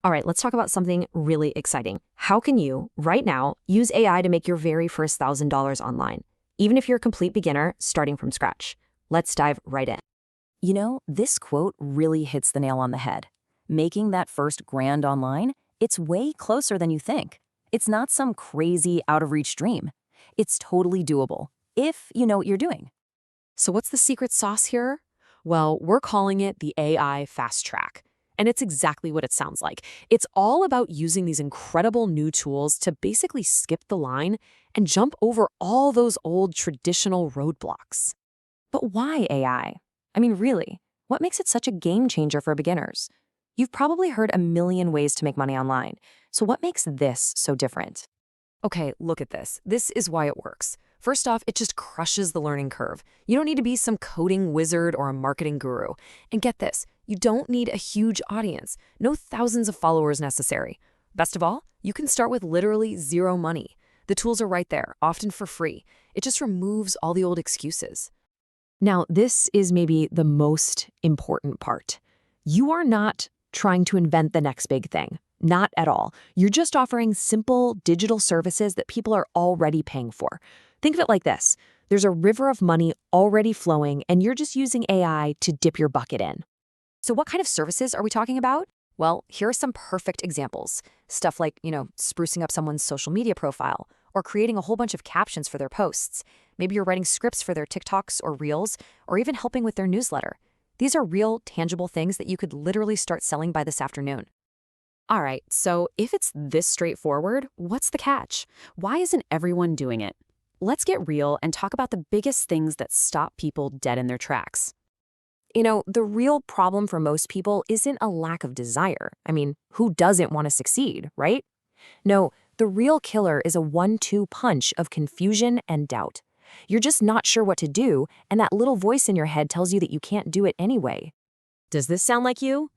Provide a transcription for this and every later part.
All right, let's talk about something really exciting. How can you, right now, use AI to make your very first $1,000 online, even if you're a complete beginner starting from scratch? Let's dive right in. This quote really hits the nail on the head. Making that first grand online, it's way closer than you think. It's not some crazy out-of-reach dream. It's totally doable, if you know what you're doing. So what's the secret sauce here? Well, we're calling it the AI fast track. And it's exactly what it sounds like. It's all about using these incredible new tools to basically skip the line and jump over all those old traditional roadblocks. But why AI? I mean, really, what makes it such a game changer for beginners? You've probably heard a million ways to make money online. So what makes this so different? Okay, look at this. This is why it works. First off, it just crushes the learning curve. You don't need to be some coding wizard or a marketing guru. And get this, you don't need a huge audience. No thousands of followers necessary. Best of all, you can start with literally zero money. The tools are right there, often for free. It just removes all the old excuses. Now, this is maybe the most important part. You are not trying to invent the next big thing. Not at all. You're just offering simple digital services that people are already paying for. Think of it like this. There's a river of money already flowing, and you're just using AI to dip your bucket in. So what kind of services are we talking about? Well, here are some perfect examples. Stuff like, sprucing up someone's social media profile or creating a whole bunch of captions for their posts. Maybe you're writing scripts for their TikToks or Reels, or even helping with their newsletter. These are real, tangible things that you could literally start selling by this afternoon. All right, so if it's this straightforward, what's the catch? Why isn't everyone doing it? Let's get real and talk about the biggest things that stop people dead in their tracks. The real problem for most people isn't a lack of desire. I mean, who doesn't want to succeed, right? No, the real killer is a 1-2 punch of confusion and doubt. You're just not sure what to do, and that little voice in your head tells you that you can't do it anyway. Does this sound like you?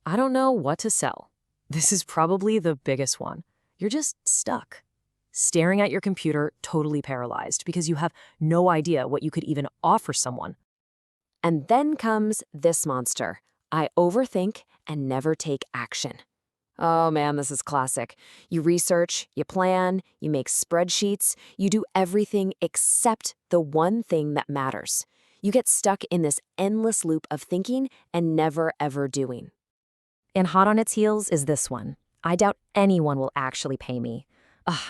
I don't know what to sell. This is probably the biggest one. You're just stuck, staring at your computer, totally paralyzed because you have no idea what you could even offer someone. And then comes this monster. I overthink and never take action. Oh man, this is classic. You research, you plan, you make spreadsheets, you do everything except the one thing that matters. You get stuck in this endless loop of thinking and never ever doing. And hot on its heels is this one. I doubt anyone will actually pay me.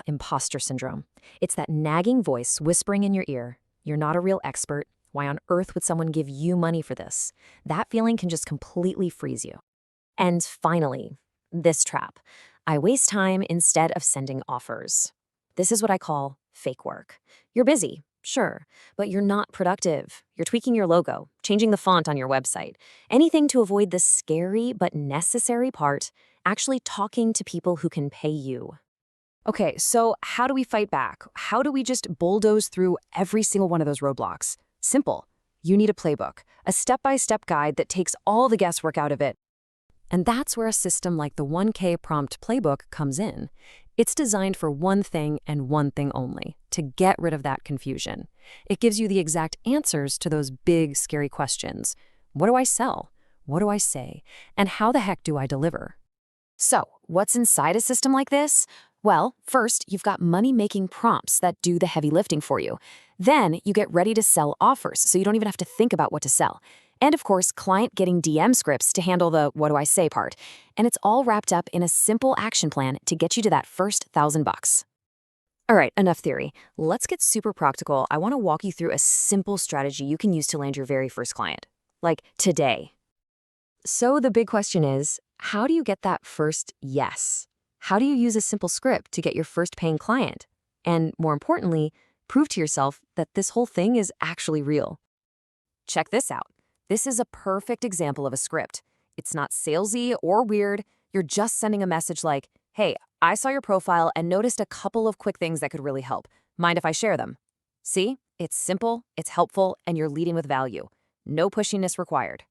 Imposter syndrome. It's that nagging voice whispering in your ear. You're not a real expert. Why on earth would someone give you money for this? That feeling can just completely freeze you. And finally, this trap. I waste time instead of sending offers. This is what I call fake work. You're busy, sure, but you're not productive. You're tweaking your logo, changing the font on your website. Anything to avoid the scary but necessary part, actually talking to people who can pay you. Okay, so how do we fight back? How do we just bulldoze through every single one of those roadblocks? Simple. You need a playbook, a step-by-step guide that takes all the guesswork out of it. And that's where a system like the 1K prompt playbook comes in. It's designed for one thing and one thing only, to get rid of that confusion. It gives you the exact answers to those big, scary questions. What do I sell? What do I say? And how the heck do I deliver? So, what's inside a system like this? Well, first, you've got money-making prompts that do the heavy lifting for you. Then, you get ready to sell offers, so you don't even have to think about what to sell. And of course, client getting DM scripts to handle the what do I say part. And it's all wrapped up in a simple action plan to get you to that first $1,000. All right, enough theory. Let's get super practical. I want to walk you through a simple strategy you can use to land your very first client. Like today. So the big question is, how do you get that first yes? How do you use a simple script to get your first paying client? And more importantly, prove to yourself that this whole thing is actually real. Check this out. This is a perfect example of a script. It's not salesy or weird. You're just sending a message like, hey, I saw your profile and noticed a couple of quick things that could really help. Mind if I share them? See? It's simple, it's helpful, and you're leading with value. No pushiness required.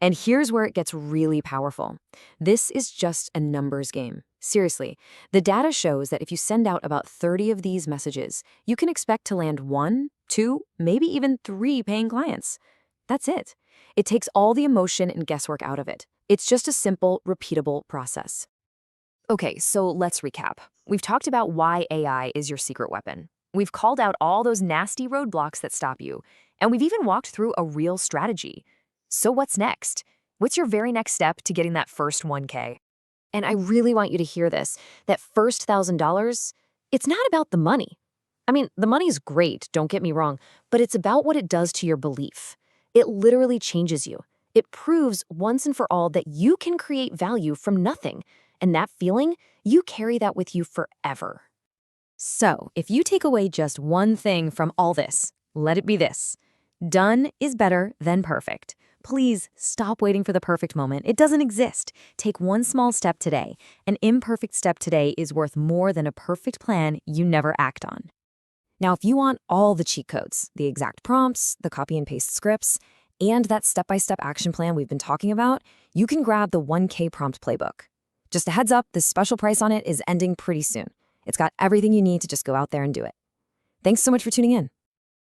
And here's where it gets really powerful. This is just a numbers game. Seriously, the data shows that if you send out about 30 of these messages, you can expect to land 1, 2, maybe even 3 paying clients. That's it. It takes all the emotion and guesswork out of it. It's just a simple, repeatable process. Okay, so let's recap. We've talked about why AI is your secret weapon. We've called out all those nasty roadblocks that stop you, and we've even walked through a real strategy. So what's next? What's your very next step to getting that first 1K? And I really want you to hear this. That first $1,000, it's not about the money. I mean, the money's great, don't get me wrong, but it's about what it does to your belief. It literally changes you. It proves once and for all that you can create value from nothing. And that feeling, you carry that with you forever. So, if you take away just one thing from all this, let it be this. Done is better than perfect. Please stop waiting for the perfect moment. It doesn't exist. Take one small step today. An imperfect step today is worth more than a perfect plan you never act on. Now, if you want all the cheat codes, the exact prompts, the copy and paste scripts, and that step-by-step action plan we've been talking about, you can grab the 1K prompt playbook. Just a heads up, this special price on it is ending pretty soon. It's got everything you need to just go out there and do it. Thanks so much for tuning in.